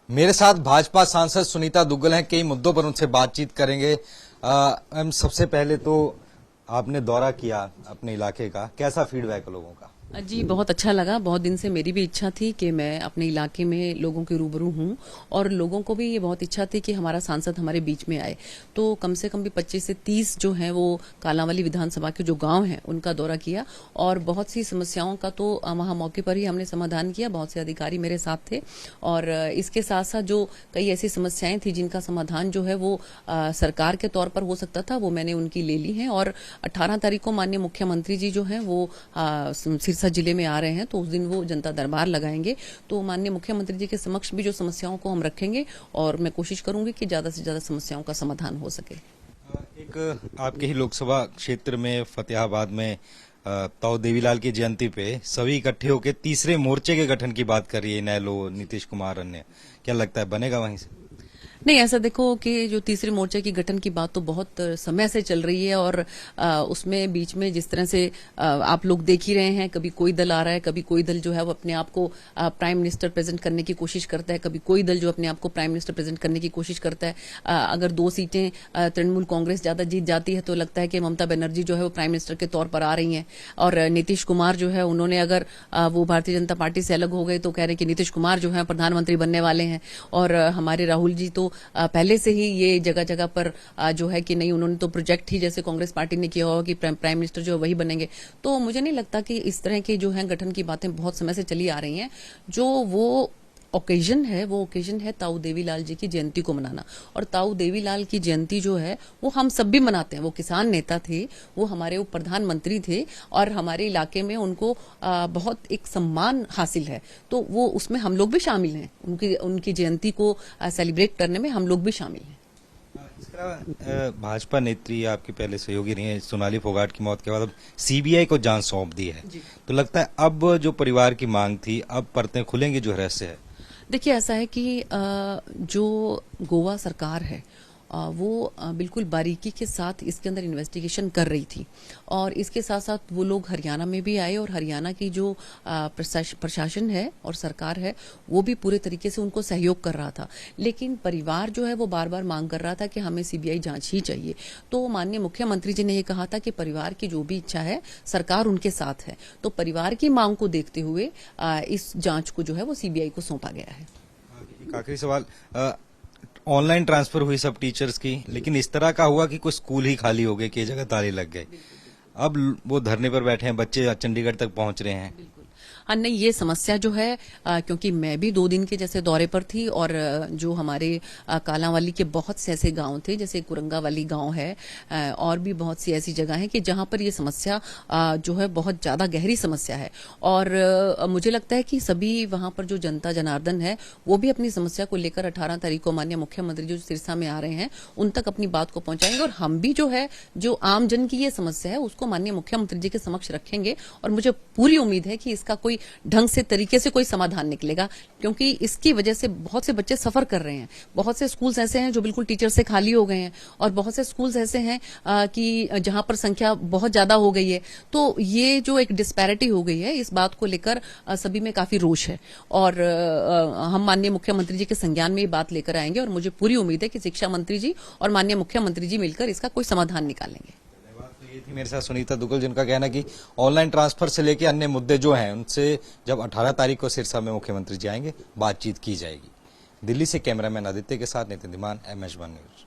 मेरे साथ भाजपा सांसद सुनीता दुग्गल हैं। कई मुद्दों पर उनसे बातचीत करेंगे। सबसे पहले तो आपने दौरा किया अपने इलाके का, कैसा फीडबैक है लोगों का? जी बहुत अच्छा लगा। बहुत दिन से मेरी भी इच्छा थी कि मैं अपने इलाके में लोगों के रूबरू हूं और लोगों को भी ये बहुत इच्छा थी कि हमारा सांसद हमारे बीच में आए। तो कम से कम भी 25 से 30 जो हैं वो कालांवाली विधानसभा के जो गांव हैं उनका दौरा किया और बहुत सी समस्याओं का तो वहां मौके पर ही हमने समाधान किया। बहुत से अधिकारी मेरे साथ थे और इसके साथ साथ जो कई ऐसी समस्याएं थी जिनका समाधान जो है वो सरकार के तौर पर हो सकता था, वो मैंने उनकी ले ली है। और 18 तारीख को माननीय मुख्यमंत्री जी जो है वो सिरसा जिले में आ रहे हैं, तो उस दिन वो जनता दरबार लगाएंगे। तो माननीय मुख्यमंत्री जी के समक्ष भी जो समस्याओं को हम रखेंगे और मैं कोशिश करूंगी कि ज्यादा से ज्यादा समस्याओं का समाधान हो सके। एक आपके ही लोकसभा क्षेत्र में फतेहाबाद में ताऊ देवीलाल की जयंती पे सभी इकट्ठे होकर तीसरे मोर्चे के गठन की बात कर रही है इनेलो, नीतीश कुमार, अन्य। क्या लगता है बनेगा वहीं से? नहीं, ऐसा देखो कि जो तीसरे मोर्चे की गठन की बात तो बहुत समय से चल रही है और उसमें बीच में जिस तरह से आप लोग देख ही रहे हैं, कभी कोई दल आ रहा है, कभी कोई दल जो है वो अपने आप को प्राइम मिनिस्टर प्रेजेंट करने की कोशिश करता है, कभी कोई दल जो अपने आप को प्राइम मिनिस्टर प्रेजेंट करने की कोशिश करता है। अगर 2 सीटें तृणमूल कांग्रेस ज्यादा जीत जाती है तो लगता है कि ममता बनर्जी जो है वो प्राइम मिनिस्टर के तौर पर आ रही हैं और नीतीश कुमार जो है उन्होंने अगर वो भारतीय जनता पार्टी से अलग हो गए तो कह रहे हैं कि नीतीश कुमार जो है प्रधानमंत्री बनने वाले हैं। और हमारे राहुल जी तो पहले से ही ये जगह जगह पर जो है कि नहीं, उन्होंने तो प्रोजेक्ट ही जैसे कांग्रेस पार्टी ने किया होगा कि प्राइम मिनिस्टर जो है वही बनेंगे। तो मुझे नहीं लगता कि इस तरह की जो है गठन की बातें बहुत समय से चली आ रही हैं। जो वो ओकेजन है वो ओकेजन है ताऊ देवीलाल जी की जयंती को मनाना। और ताऊ देवीलाल की जयंती जो है वो हम सब भी मनाते हैं। वो किसान नेता थे, वो हमारे प्रधानमंत्री थे और हमारे इलाके में उनको बहुत एक सम्मान हासिल है। तो वो उसमें हम लोग भी शामिल हैं, उनकी जयंती को सेलिब्रेट करने में हम लोग भी शामिल हैं। भाजपा नेत्री आपकी पहले सहयोगी रही है, सोनाली फोगाट की मौत के बाद अब सीबीआई को जांच सौंप दी है, तो लगता है अब जो परिवार की मांग थी अब परतें खुलेंगी, जो रहस्य है? देखिए, ऐसा है कि जो गोवा सरकार है वो बिल्कुल बारीकी के साथ इसके अंदर इन्वेस्टिगेशन कर रही थी और इसके साथ साथ वो लोग हरियाणा में भी आए और हरियाणा की जो प्रशासन है और सरकार है वो भी पूरे तरीके से उनको सहयोग कर रहा था। लेकिन परिवार जो है वो बार बार मांग कर रहा था कि हमें सीबीआई जांच ही चाहिए। तो माननीय मुख्यमंत्री जी ने ये कहा था कि परिवार की जो भी इच्छा है सरकार उनके साथ है। तो परिवार की मांग को देखते हुए इस जांच को जो है वो सीबीआई को सौंपा गया है। एक आखिरी सवाल, ऑनलाइन ट्रांसफर हुई सब टीचर्स की, लेकिन इस तरह का हुआ कि कुछ स्कूल ही खाली हो गए, कि जगह ताले लग गए। अब वो धरने पर बैठे हैं, बच्चे चंडीगढ़ तक पहुंच रहे हैं। नहीं, ये समस्या जो है क्योंकि मैं भी 2 दिन के जैसे दौरे पर थी और जो हमारे कालांवाली के बहुत से ऐसे गांव थे, जैसे कुरंगावाली गांव है और भी बहुत सी ऐसी जगह है कि जहां पर ये समस्या जो है बहुत ज्यादा गहरी समस्या है। और मुझे लगता है कि सभी वहां पर जो जनता जनार्दन है वो भी अपनी समस्या को लेकर 18 तारीख को माननीय मुख्यमंत्री जो सिरसा में आ रहे हैं उन तक अपनी बात को पहुंचाएंगे और हम भी जो है जो आम जन की ये समस्या है उसको माननीय मुख्यमंत्री जी के समक्ष रखेंगे। और मुझे पूरी उम्मीद है कि इसका कोई ढंग से तरीके से कोई समाधान निकलेगा, क्योंकि इसकी वजह से बहुत से बच्चे सफर कर रहे हैं। बहुत से स्कूल्स ऐसे हैं जो बिल्कुल टीचर से खाली हो गए हैं और बहुत से स्कूल्स ऐसे हैं कि जहां पर संख्या बहुत ज्यादा हो गई है। तो ये जो एक डिस्पैरिटी हो गई है, इस बात को लेकर सभी में काफी रोष है और हम माननीय मुख्यमंत्री जी के संज्ञान में ये बात लेकर आएंगे और मुझे पूरी उम्मीद है कि शिक्षा मंत्री जी और माननीय मुख्यमंत्री जी मिलकर इसका कोई समाधान निकालेंगे। ये थी मेरे साथ सुनीता दुग्गल, जिनका कहना कि ऑनलाइन ट्रांसफर से लेकर अन्य मुद्दे जो हैं उनसे जब 18 तारीख को सिरसा में मुख्यमंत्री जी आएंगे बातचीत की जाएगी। दिल्ली से कैमरामैन आदित्य के साथ नितिन धीमान, MS1 न्यूज।